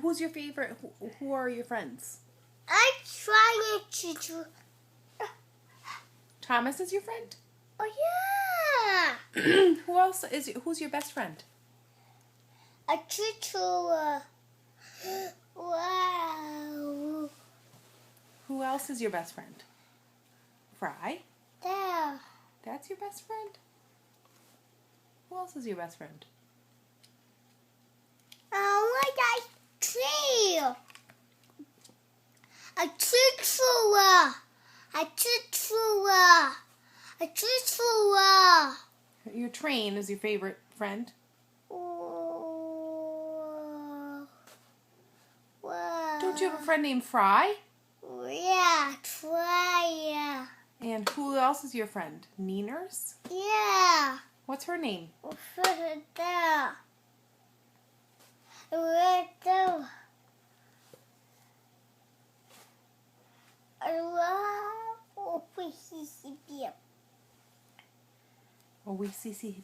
who's your favorite? Who are your friends? I'm trying to. Thomas is your friend? Oh yeah. Who's your best friend? A choo. Wow. Who else is your best friend? Fry? There. That's your best friend? Who else is your best friend? Oh my gosh, tree. A choo. A choo. A choo. Your train is your favorite friend? Wow. Don't you have a friend named Fry? Yeah, try. And who else is your friend? Neeners? Yeah. What's her name? There. Right there. Oh, we see.